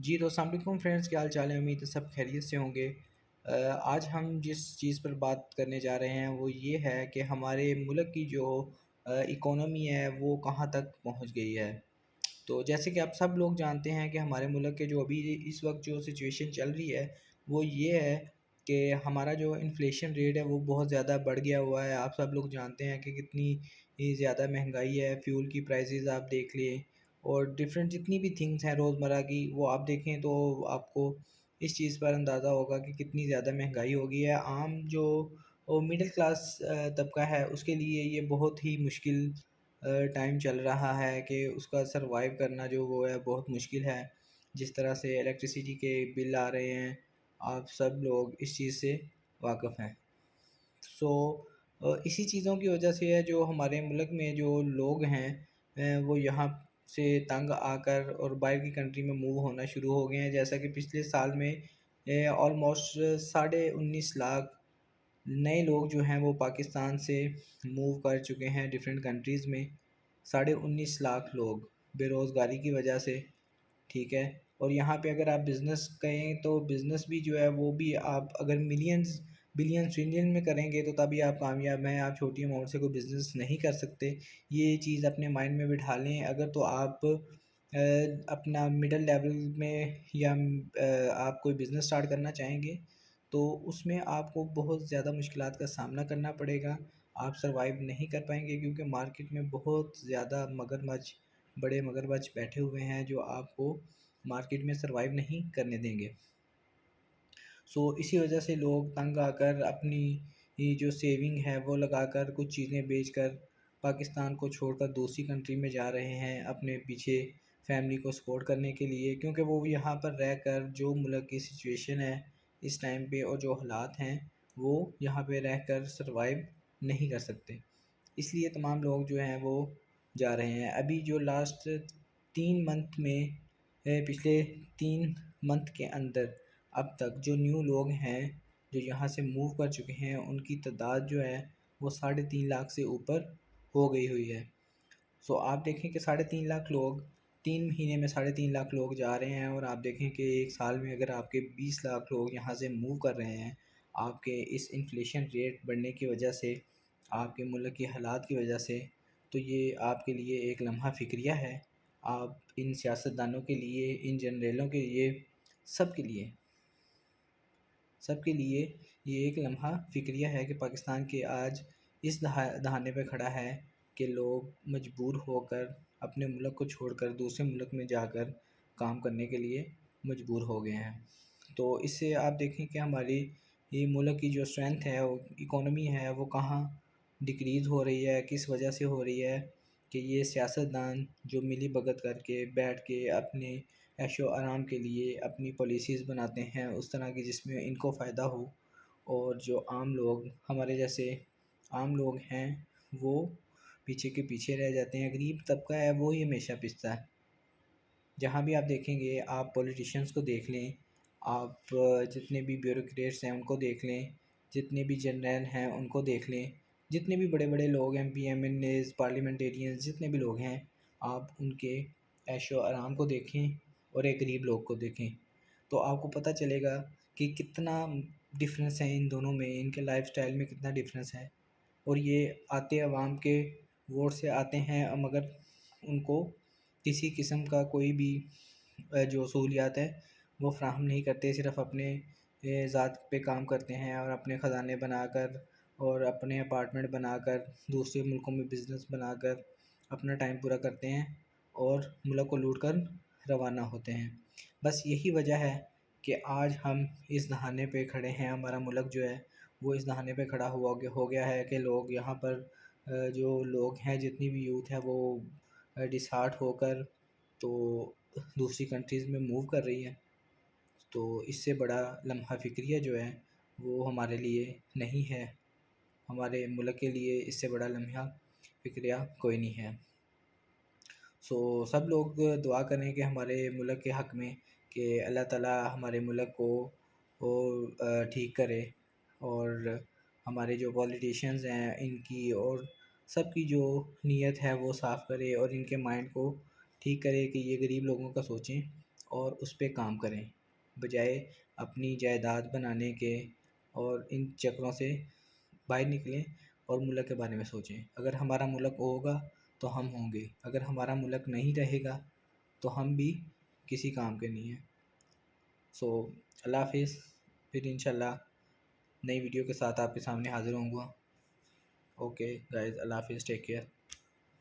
جی تو السلام علیکم فرینڈس، کیا حال چال ہے؟ امید ہے سب خیریت سے ہوں گے۔ آج ہم جس چیز پر بات کرنے جا رہے ہیں وہ یہ ہے کہ ہمارے ملک کی جو اکانومی ہے وہ کہاں تک پہنچ گئی ہے۔ تو جیسے کہ آپ سب لوگ جانتے ہیں کہ ہمارے ملک کے جو ابھی اس وقت جو سچویشن چل رہی ہے وہ یہ ہے کہ ہمارا جو انفلیشن ریٹ ہے وہ بہت زیادہ بڑھ گیا ہوا ہے۔ آپ سب لوگ جانتے ہیں کہ کتنی زیادہ مہنگائی ہے، فیول کی پرائسز آپ دیکھ لیں اور ڈفرینٹ جتنی بھی تھنگس ہیں روزمرہ کی وہ آپ دیکھیں تو آپ کو اس چیز پر اندازہ ہوگا کہ کتنی زیادہ مہنگائی ہو گئی ہے۔ عام جو مڈل کلاس طبقہ ہے اس کے لیے یہ بہت ہی مشکل ٹائم چل رہا ہے کہ اس کا سروائیو کرنا جو وہ ہے بہت مشکل ہے۔ جس طرح سے الیکٹریسٹی کے بل آ رہے ہیں، آپ سب لوگ اس چیز سے واقف ہیں۔ سو اسی چیزوں کی وجہ سے ہے جو ہمارے ملک میں جو لوگ ہیں وہ یہاں سے تنگ آ کر اور باہر کی کنٹری میں موو ہونا شروع ہو گئے ہیں۔ جیسا کہ پچھلے سال میں آلموسٹ 19.5 لاکھ نئے لوگ جو ہیں وہ پاکستان سے موو کر چکے ہیں ڈفرینٹ کنٹریز میں۔ 19.5 لاکھ لوگ بے روزگاری کی وجہ سے، ٹھیک ہے۔ اور یہاں پہ اگر آپ بزنس کریں تو بزنس بھی جو ہے وہ بھی آپ اگر ملینز بلین ٹریلین میں کریں گے تو تبھی آپ کامیاب ہیں۔ آپ چھوٹی اماؤنٹ سے کوئی بزنس نہیں کر سکتے، یہ چیز اپنے مائنڈ میں بٹھا لیں۔ اگر تو آپ اپنا مڈل لیول میں یا آپ کوئی بزنس سٹارٹ کرنا چاہیں گے تو اس میں آپ کو بہت زیادہ مشکلات کا سامنا کرنا پڑے گا۔ آپ سروائیو نہیں کر پائیں گے کیونکہ مارکیٹ میں بہت زیادہ مگرمچھ، بڑے مگرمچھ بیٹھے ہوئے ہیں جو آپ کو مارکیٹ میں سروائیو نہیں کرنے دیں گے۔ سو اسی وجہ سے لوگ تنگ آ کر اپنی جو سیونگ ہے وہ لگا کر کچھ چیزیں بیچ کر پاکستان کو چھوڑ کر دوسری کنٹری میں جا رہے ہیں اپنے پیچھے فیملی کو سپورٹ کرنے کے لیے، کیونکہ وہ یہاں پر رہ کر جو ملک کی سچویشن ہے اس ٹائم پہ اور جو حالات ہیں وہ یہاں پہ رہ کر سروائیو نہیں کر سکتے، اس لیے تمام لوگ جو ہیں وہ جا رہے ہیں۔ ابھی جو لاسٹ 3 منتھ میں پچھلے 3 منتھ کے اندر اب تک جو نیو لوگ ہیں جو یہاں سے موو کر چکے ہیں ان کی تعداد جو ہے وہ 3.5 لاکھ سے اوپر ہو گئی ہوئی ہے۔ سو آپ دیکھیں کہ 3.5 لاکھ لوگ 3 مہینے میں 3.5 لاکھ لوگ جا رہے ہیں، اور آپ دیکھیں کہ ایک سال میں اگر آپ کے 20 لاکھ لوگ یہاں سے موو کر رہے ہیں آپ کے اس انفلیشن ریٹ بڑھنے کی وجہ سے، آپ کے ملک کے حالات کی وجہ سے، تو یہ آپ کے لیے ایک لمحہ فکریہ ہے۔ آپ ان سیاستدانوں کے لیے، ان جنریلوں کے لیے، سب کے لیے یہ ایک لمحہ فکریہ ہے کہ پاکستان کے آج اس دہانے پہ کھڑا ہے کہ لوگ مجبور ہو کر اپنے ملک کو چھوڑ کر دوسرے ملک میں جا کر کام کرنے کے لیے مجبور ہو گئے ہیں۔ تو اس سے آپ دیکھیں کہ ہماری یہ ملک کی جو اسٹرینتھ ہے، اکانومی ہے، وہ کہاں ڈکریز ہو رہی ہے، کس وجہ سے ہو رہی ہے کہ یہ سیاستدان جو ملی بھگت کر کے بیٹھ کے اپنے عیش و آرام کے لیے اپنی پالیسیز بناتے ہیں اس طرح کی جس میں ان کو فائدہ ہو، اور جو عام لوگ ہمارے جیسے عام لوگ ہیں وہ پیچھے کے پیچھے رہ جاتے ہیں۔ غریب طبقہ ہے وہی ہمیشہ پستا ہے۔ جہاں بھی آپ دیکھیں گے، آپ پولیٹیشینس کو دیکھ لیں، آپ جتنے بھی بیوروکریٹس ہیں ان کو دیکھ لیں، جتنے بھی جنرل ہیں ان کو دیکھ لیں، جتنے بھی بڑے بڑے لوگ ہیں P M N As, parliamentarians, جتنے بھی لوگ ہیں، آپ ان کے عیش و آرام کو دیکھیں اور ایک غریب لوگ کو دیکھیں تو آپ کو پتہ چلے گا کہ کتنا ڈفرینس ہے ان دونوں میں، ان کے لائف سٹائل میں کتنا ڈفرینس ہے۔ اور یہ آتے عوام کے ووٹ سے آتے ہیں مگر ان کو کسی قسم کا کوئی بھی جو سہولیات ہے وہ فراہم نہیں کرتے، صرف اپنے ذات پہ کام کرتے ہیں اور اپنے خزانے بنا کر اور اپنے اپارٹمنٹ بنا کر دوسرے ملکوں میں بزنس بنا کر اپنا ٹائم پورا کرتے ہیں اور ملک کو لوٹ کر روانہ ہوتے ہیں۔ بس یہی وجہ ہے کہ آج ہم اس دہانے پہ کھڑے ہیں، ہمارا ملک جو ہے وہ اس دہانے پہ کھڑا ہو گیا ہے کہ لوگ یہاں پر جو لوگ ہیں، جتنی بھی یوتھ ہے وہ ڈسہارٹ ہو کر تو دوسری کنٹریز میں موو کر رہی ہے۔ تو اس سے بڑا لمحہ فکریہ جو ہے وہ ہمارے لیے نہیں ہے، ہمارے ملک کے لیے اس سے بڑا لمحہ فکریہ کوئی نہیں ہے۔ سو سب لوگ دعا کریں کہ ہمارے ملک کے حق میں کہ اللہ تعالیٰ ہمارے ملک کو ٹھیک کرے، اور ہمارے جو پولیٹیشینز ہیں ان کی اور سب کی جو نیت ہے وہ صاف کرے اور ان کے مائنڈ کو ٹھیک کرے کہ یہ غریب لوگوں کا سوچیں اور اس پہ کام کریں، بجائے اپنی جائیداد بنانے کے اور ان چکروں سے باہر نکلیں اور ملک کے بارے میں سوچیں۔ اگر ہمارا ملک ہوگا تو ہم ہوں گے، اگر ہمارا ملک نہیں رہے گا تو ہم بھی کسی کام کے نہیں ہیں۔ سو اللہ حافظ، پھر انشاءاللہ نئی ویڈیو کے ساتھ آپ کے سامنے حاضر ہوں گا۔ اوکے گائز، اللہ حافظ، ٹیک کیئر۔